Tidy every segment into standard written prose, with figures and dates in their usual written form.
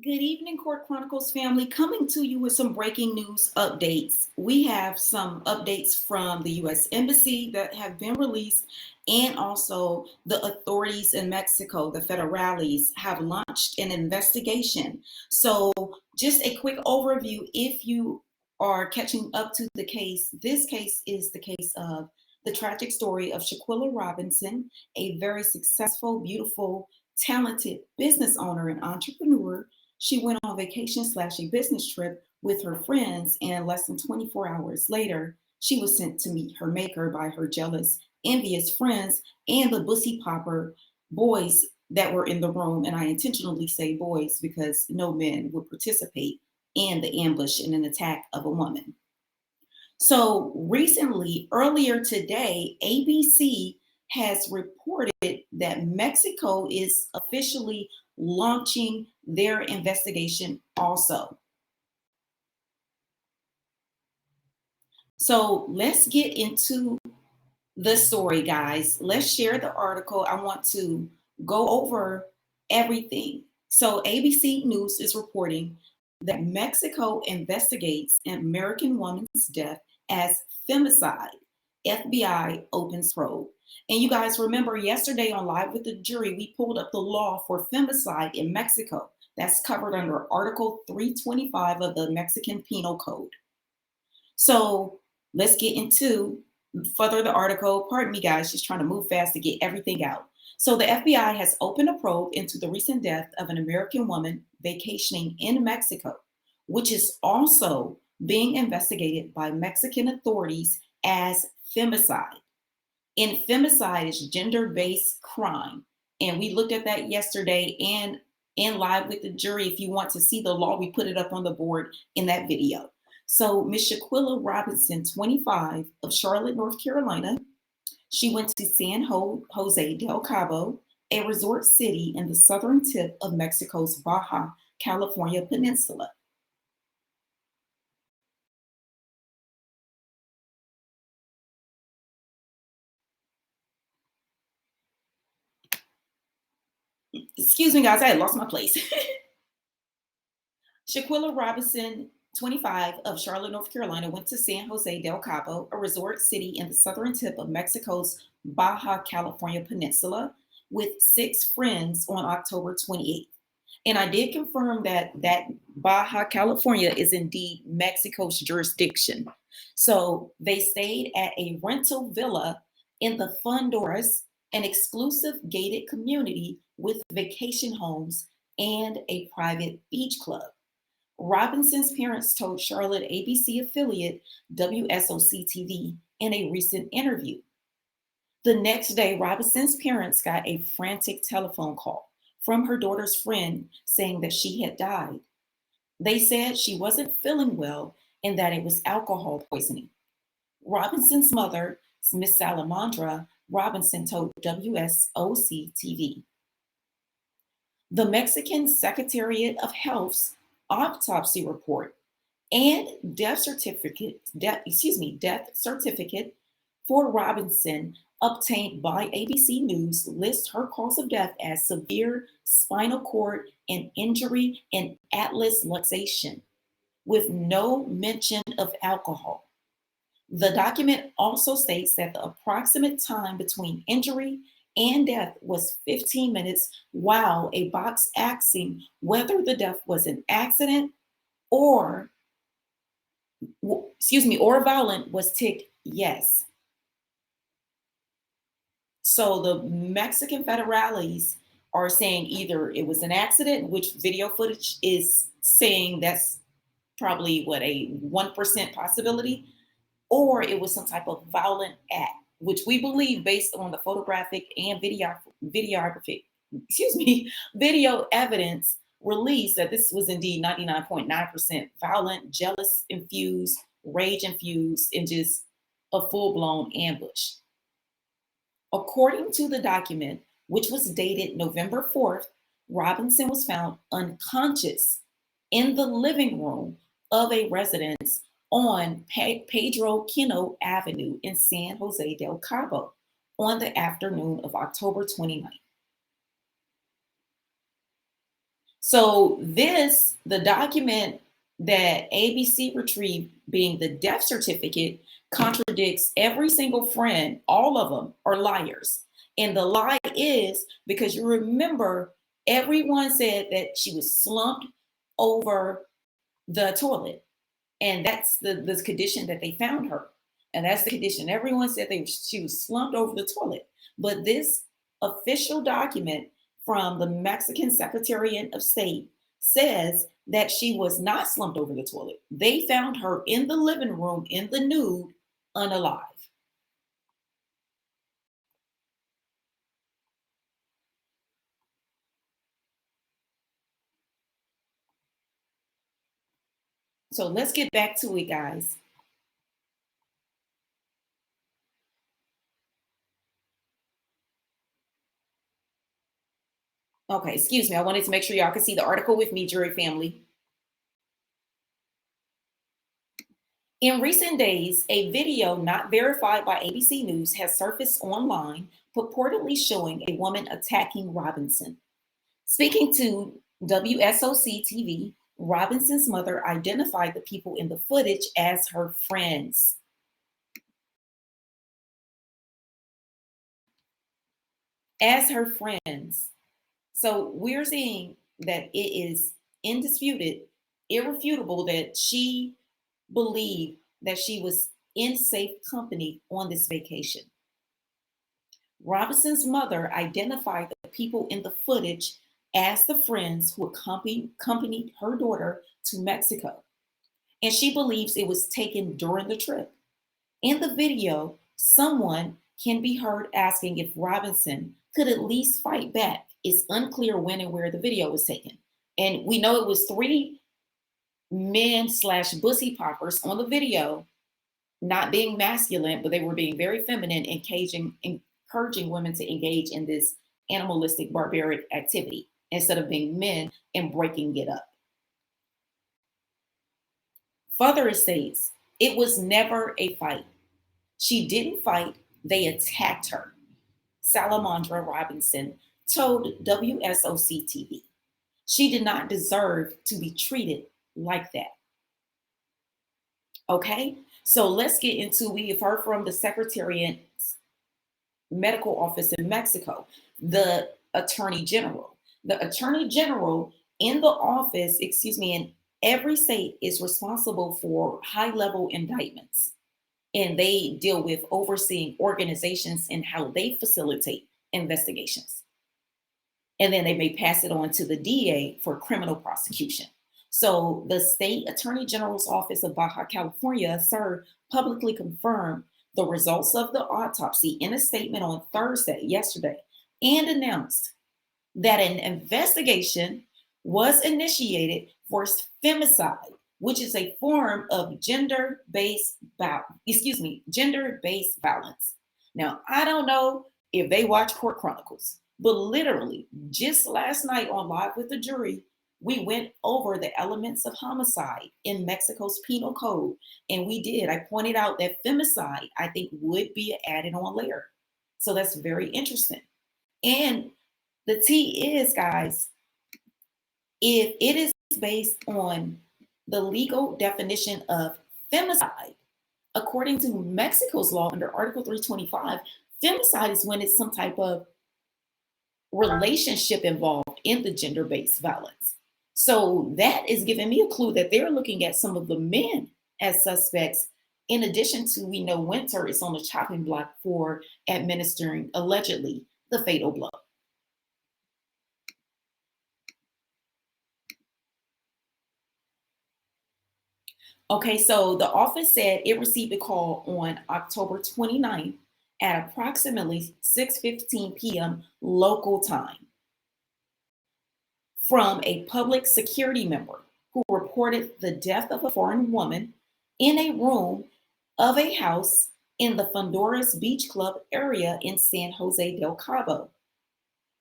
Good evening, Court Chronicles family. Coming to you with some breaking news updates. We have some updates from the U.S. Embassy that have been released, and also the authorities in Mexico, the federales, have launched an investigation. So, just a quick overview if you are catching up to the case. This case is the case of the tragic story of Shanquella Robinson, a very successful, beautiful, talented business owner and entrepreneur. She went on vacation slash a business trip with her friends, and less than 24 hours later, she was sent to meet her maker by her jealous, envious friends and the bussy popper boys that were in the room. And I intentionally say boys because no men would participate in the ambush and an attack of a woman. So recently, earlier today, ABC has reported that Mexico is officially launching their investigation also. So let's get into the story, guys. Let's share the article. I want to go over everything. So ABC News is reporting that Mexico investigates an American woman's death as femicide. FBI opens probe. And you guys remember yesterday on Live with the Jury, we pulled up the law for femicide in Mexico. That's covered under Article 325 of the Mexican Penal Code. So let's get into further the article. Pardon me, guys, just trying to move fast to get everything out. So the FBI has opened a probe into the recent death of an American woman vacationing in Mexico, which is also being investigated by Mexican authorities as femicide. And femicide is gender-based crime. And we looked at that yesterday and in Live with the Jury. If you want to see the law, we put it up on the board in that video. So Miss Shanquella Robinson, 25, of Charlotte, North Carolina, she went to San Jose del Cabo, a resort city in the southern tip of Mexico's Baja California Peninsula. Excuse me, guys, I had lost my place. Shanquella Robinson, 25, of Charlotte, North Carolina, went to San Jose del Cabo, a resort city in the southern tip of Mexico's Baja California Peninsula, with 6 friends on October 28th. And I did confirm that Baja California is indeed Mexico's jurisdiction. So they stayed at a rental villa in the Fondoras, an exclusive gated community with vacation homes and a private beach club. Robinson's parents told Charlotte ABC affiliate WSOC TV in a recent interview. The next day, Robinson's parents got a frantic telephone call from her daughter's friend saying that she had died. They said she wasn't feeling well and that it was alcohol poisoning. Robinson's mother, Miss Salamandra Robinson, told WSOC TV. The Mexican Secretariat of Health's autopsy report and death certificate for Robinson, obtained by ABC News, lists her cause of death as severe spinal cord and injury and atlas luxation, with no mention of alcohol. The document also states that the approximate time between injury and death was 15 minutes, while a box asking whether the death was an accident or violent was ticked yes. So the Mexican federales are saying either it was an accident, which video footage is saying that's probably a 1% possibility, or it was some type of violent act, which we believe based on the photographic and video evidence released that this was indeed 99.9% violent, jealous infused, rage infused, and just a full-blown ambush. According to the document, which was dated November 4th, Robinson was found unconscious in the living room of a residence on Pedro Quino Avenue in San Jose del Cabo on the afternoon of October 29th. So the document that ABC retrieved, being the death certificate, contradicts every single friend. All of them are liars. And the lie is because you remember everyone said that she was slumped over the toilet. And that's the condition that they found her. And that's the condition. Everyone said she was slumped over the toilet. But this official document from the Mexican Secretariat of State says that she was not slumped over the toilet. They found her in the living room in the nude, unalive. So let's get back to it, guys. Okay, excuse me. I wanted to make sure y'all can see the article with me, jury family. In recent days, a video not verified by ABC News has surfaced online, purportedly showing a woman attacking Robinson. Speaking to WSOC TV, Robinson's mother identified the people in the footage as her friends. As her friends. So we're seeing that it is indisputed, irrefutable that she believed that she was in safe company on this vacation. Robinson's mother identified the people in the footage as the friends who accompanied her daughter to Mexico, and she believes it was taken during the trip. In the video, someone can be heard asking if Robinson could at least fight back. It's unclear when and where the video was taken. And we know it was three men slash bussy poppers on the video, not being masculine, but they were being very feminine, encouraging women to engage in this animalistic, barbaric activity instead of being men and breaking it up. Further, it states, it was never a fight. She didn't fight, they attacked her. Salamandra Robinson told WSOC TV. She did not deserve to be treated like that. Okay, so let's get into, we have heard from the Secretariat's medical office in Mexico, the Attorney General. The Attorney General in the office, in every state is responsible for high level indictments. And they deal with overseeing organizations and how they facilitate investigations. And then they may pass it on to the DA for criminal prosecution. So the state attorney general's office of Baja California, sir, publicly confirmed the results of the autopsy in a statement on yesterday, and announced that an investigation was initiated for femicide, which is a form of gender-based violence. Now, I don't know if they watch Kourt Chronicles, but literally just last night on Live with the Jury, we went over the elements of homicide in Mexico's penal code. And I pointed out that femicide, I think, would be an added on layer. So that's very interesting. And the T is, guys, if it is based on the legal definition of femicide, according to Mexico's law under Article 325, femicide is when it's some type of relationship involved in the gender-based violence. So that is giving me a clue that they're looking at some of the men as suspects. In addition to, we know Winter is on the chopping block for administering, allegedly, the fatal blow. Okay, so the office said it received a call on October 29th at approximately 6:15 p.m. local time from a public security member who reported the death of a foreign woman in a room of a house in the Fonduras Beach Club area in San Jose del Cabo.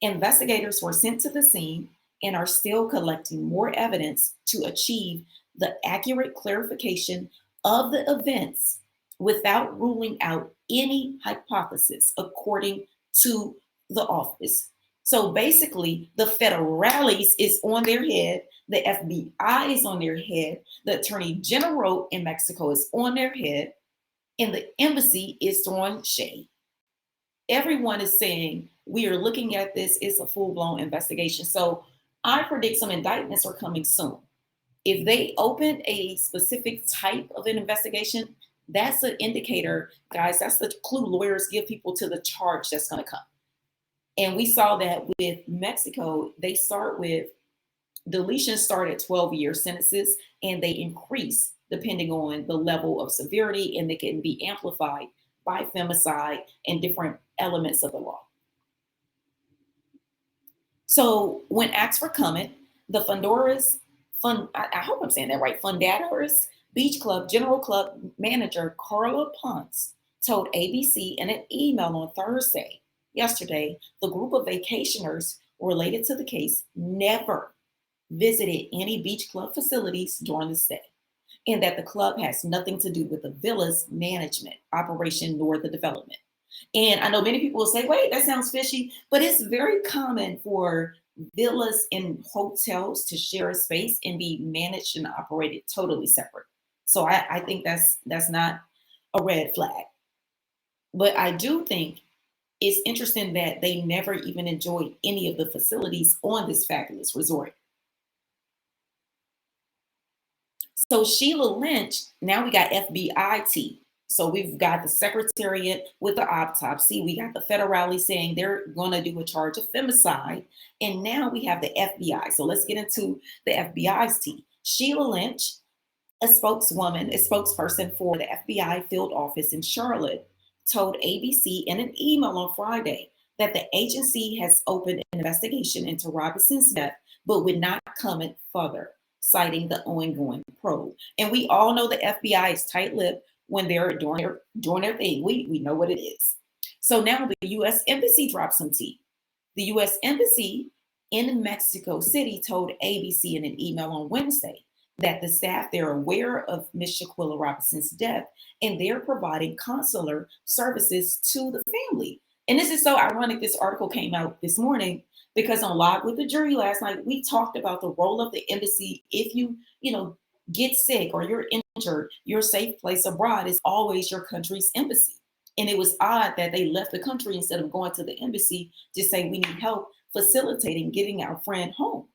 Investigators were sent to the scene and are still collecting more evidence to achieve the accurate clarification of the events without ruling out any hypothesis, according to the office. So basically, the federales is on their head, the FBI is on their head, the attorney general in Mexico is on their head, and the embassy is throwing shade. Everyone is saying we are looking at this, it's a full-blown investigation. So I predict some indictments are coming soon. If they open a specific type of an investigation, that's an indicator, guys. That's the clue lawyers give people to the charge that's going to come. And we saw that with Mexico, they start with deletions start at 12-year sentences and they increase depending on the level of severity, and they can be amplified by femicide and different elements of the law. So when asked for comment, the I hope I'm saying that right, Fundadoras Beach Club General Club manager Carla Ponce told ABC in an email on Thursday, yesterday, the group of vacationers related to the case never visited any beach club facilities during the stay, and that the club has nothing to do with the villa's management, operation, nor the development. And I know many people will say, wait, that sounds fishy, but it's very common for villas and hotels to share a space and be managed and operated totally separate. So I think that's not a red flag. But I do think it's interesting that they never even enjoyed any of the facilities on this fabulous resort. So Sheila Lynch, now we got FBIT. So we've got the Secretariat with the autopsy. We got the federale saying they're going to do a charge of femicide. And now we have the FBI. So let's get into the FBI's team. Sheila Lynch, a spokesperson for the FBI field office in Charlotte, told ABC in an email on Friday that the agency has opened an investigation into Robinson's death, but would not comment further, citing the ongoing probe. And we all know the FBI is tight-lipped when they're doing their thing. We know what it is. So now the U.S. Embassy dropped some tea. The U.S. Embassy in Mexico City told ABC in an email on Wednesday that the staff, they're aware of Ms. Shanquella Robinson's death, and they're providing consular services to the family. And this is so ironic. This article came out this morning because on Live with the Jury last night, we talked about the role of the embassy. If you get sick or you're injured, your safe place abroad is always your country's embassy. And it was odd that they left the country instead of going to the embassy to say we need help facilitating getting our friend home.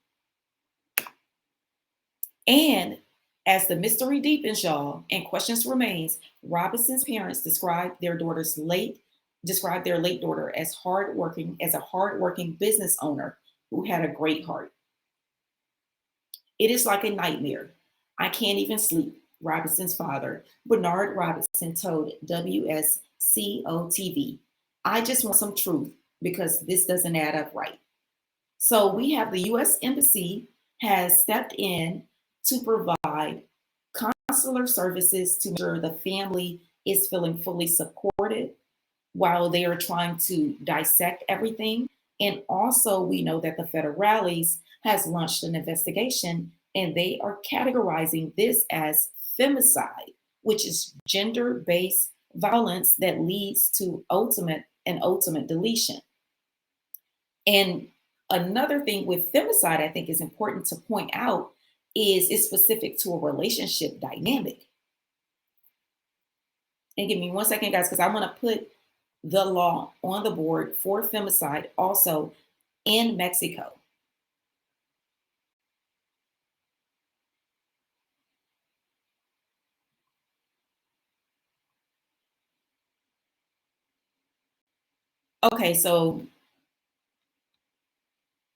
And as the mystery deepens, y'all, and questions remains, Robinson's parents described their late daughter as a hardworking business owner who had a great heart. It is like a nightmare. I can't even sleep, Robinson's father, Bernard Robinson, told WSCO-TV. I just want some truth because this doesn't add up right. So we have the U.S. Embassy has stepped in to provide consular services to ensure the family is feeling fully supported while they are trying to dissect everything. And also we know that the federales has launched an investigation and they are categorizing this as femicide, which is gender-based violence that leads to ultimate deletion. And another thing with femicide I think is important to point out is it's specific to a relationship dynamic. And give me 1 second, guys, because I want to put the law on the board for femicide also in Mexico. Okay, so,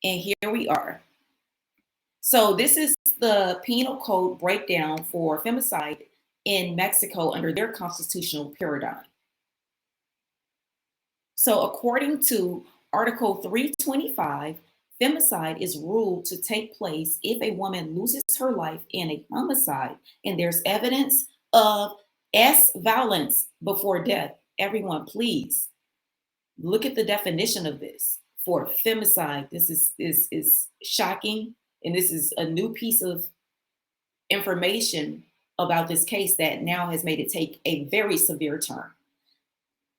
and here we are. So this is the penal code breakdown for femicide in Mexico under their constitutional paradigm. So according to Article 325, femicide is ruled to take place if a woman loses her life in a homicide and there's evidence of violence before death. Everyone, please look at the definition of this for femicide. This is shocking, and this is a new piece of information about this case that now has made it take a very severe turn.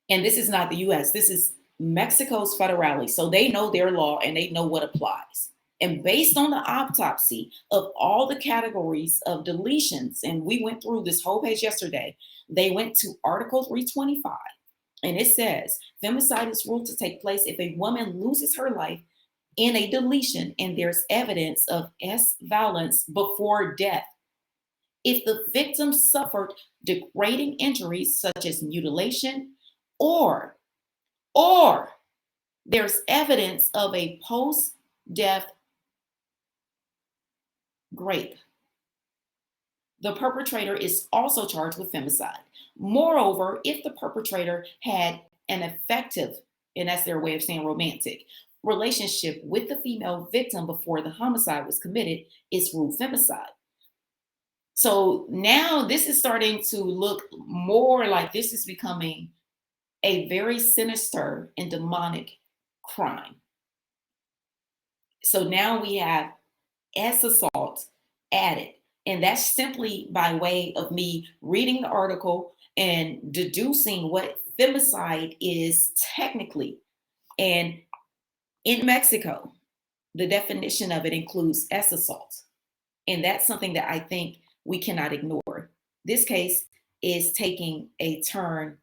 And this is not the US. This is Mexico's federale, so they know their law and they know what applies. And based on the autopsy of all the categories of deletions, and we went through this whole page yesterday, they went to Article 325, and it says femicide is ruled to take place if a woman loses her life in a deletion and there's evidence of S violence before death. If the victim suffered degrading injuries such as mutilation or there's evidence of a post-death rape, the perpetrator is also charged with femicide. Moreover, if the perpetrator had an effective, and that's their way of saying romantic, relationship with the female victim before the homicide was committed, it's ruled femicide. So now this is starting to look more like this is becoming a very sinister and demonic crime. So now we have S assault added. And that's simply by way of me reading the article and deducing what femicide is technically. And in Mexico, the definition of it includes S assault. And that's something that I think we cannot ignore. This case is taking a turn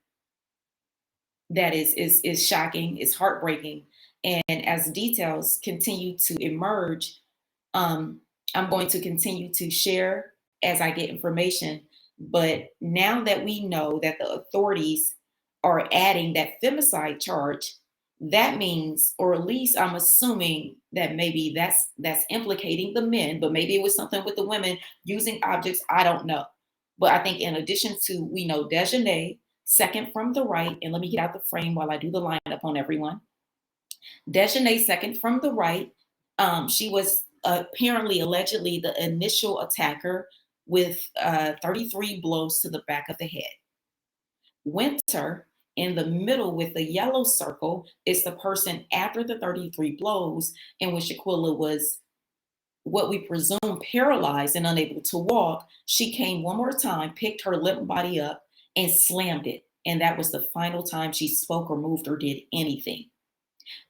that is shocking, is heartbreaking. And as details continue to emerge, I'm going to continue to share as I get information. But now that we know that the authorities are adding that femicide charge, that means, or at least I'm assuming that maybe that's implicating the men, but maybe it was something with the women using objects. I don't know. But I think in addition to, we know Dejanay, second from the right, and let me get out the frame while I do the lineup on everyone. Dejanay, second from the right. She was apparently, allegedly, the initial attacker with 33 blows to the back of the head. Winter, in the middle with the yellow circle, is the person after the 33 blows, in which Shanquella was what we presume paralyzed and unable to walk. She came one more time, picked her limp body up, and slammed it. And that was the final time she spoke or moved or did anything.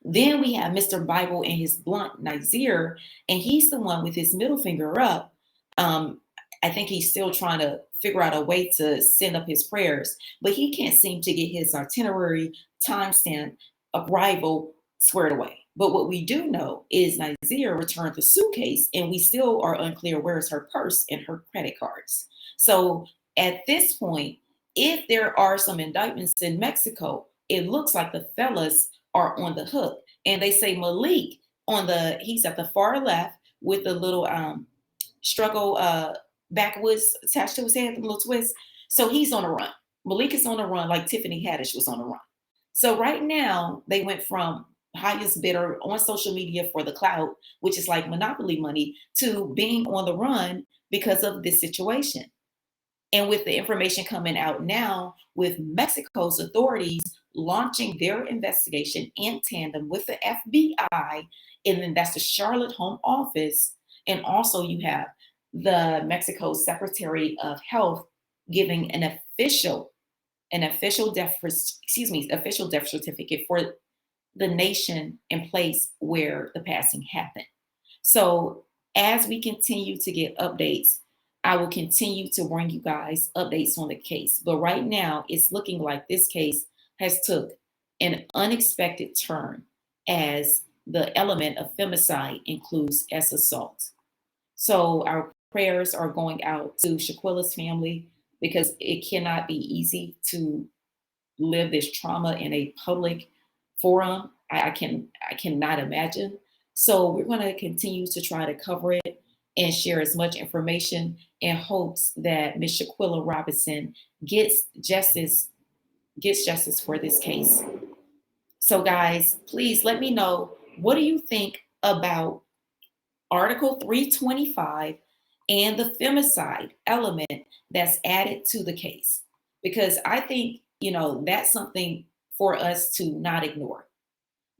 Then we have Mr. Bible and his blunt Nazir, and he's the one with his middle finger up. I think he's still trying to figure out a way to send up his prayers, but he can't seem to get his itinerary timestamp arrival squared away. But what we do know is Nazir returned the suitcase, and we still are unclear where's her purse and her credit cards. So at this point, if there are some indictments in Mexico, it looks like the fellas are on the hook. And they say Malik he's at the far left with the little struggle backwoods attached to his head, the little twist. So he's on a run. Malik is on a run like Tiffany Haddish was on a run. So right now they went from highest bidder on social media for the clout, which is like monopoly money, to being on the run because of this situation. And with the information coming out now, with Mexico's authorities launching their investigation in tandem with the FBI, and then that's the Charlotte Home Office, and also you have the Mexico Secretary of Health giving an official death certificate for the nation and place where the passing happened. So as we continue to get updates, I will continue to bring you guys updates on the case. But right now, it's looking like this case has took an unexpected turn as the element of femicide includes S assault. So our prayers are going out to Shanquella's family, because it cannot be easy to live this trauma in a public forum. I cannot imagine. So we're going to continue to try to cover it and share as much information in hopes that Ms. Shanquella Robinson gets justice for this case. So guys, please let me know, what do you think about Article 325 and the femicide element that's added to the case? Because I think, that's something for us to not ignore.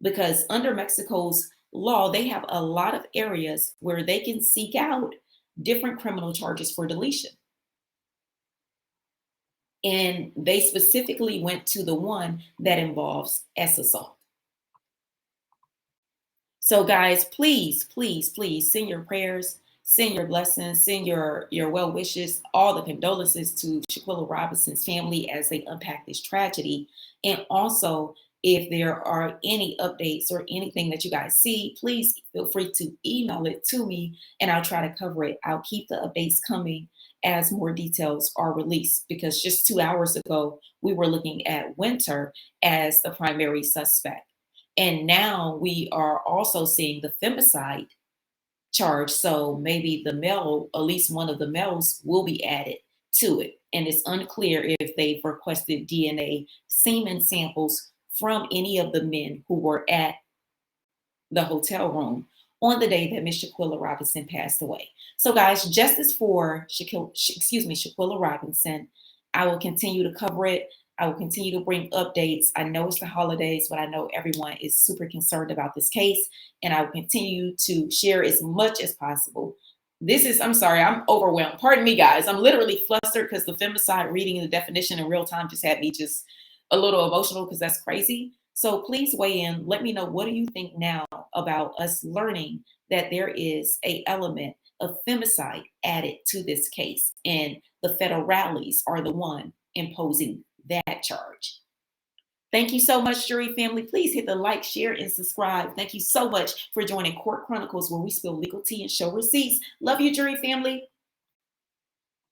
Because under Mexico's law, they have a lot of areas where they can seek out different criminal charges for deletion. And they specifically went to the one that involves S assault. So guys, please, please, please send your prayers, send your blessings, send your well wishes, all the condolences to Shanquella Robinson's family as they unpack this tragedy. And also, if there are any updates or anything that you guys see, please feel free to email it to me and I'll try to cover it. I'll keep the updates coming as more details are released, because just 2 hours ago, we were looking at Winter as the primary suspect. And now we are also seeing the femicide charge. So maybe the male, at least one of the males, will be added to it. And it's unclear if they've requested DNA semen samples from any of the men who were at the hotel room on the day that Miss Shanquella Robinson passed away. So, guys, justice for Shanquella Robinson. I will continue to cover it. I will continue to bring updates. I know it's the holidays, but I know everyone is super concerned about this case, and I will continue to share as much as possible. I'm sorry, I'm overwhelmed. Pardon me, guys. I'm literally flustered because the femicide reading the definition in real time just had me just a little emotional, because that's crazy. So please weigh in. Let me know, what do you think now about us learning that there is a element of femicide added to this case, and the federales are the one imposing that charge. Thank you so much, jury family. Please hit the like, share, and subscribe. Thank you so much for joining Kourt Chronicles, where we spill legal tea and show receipts. Love you, jury family.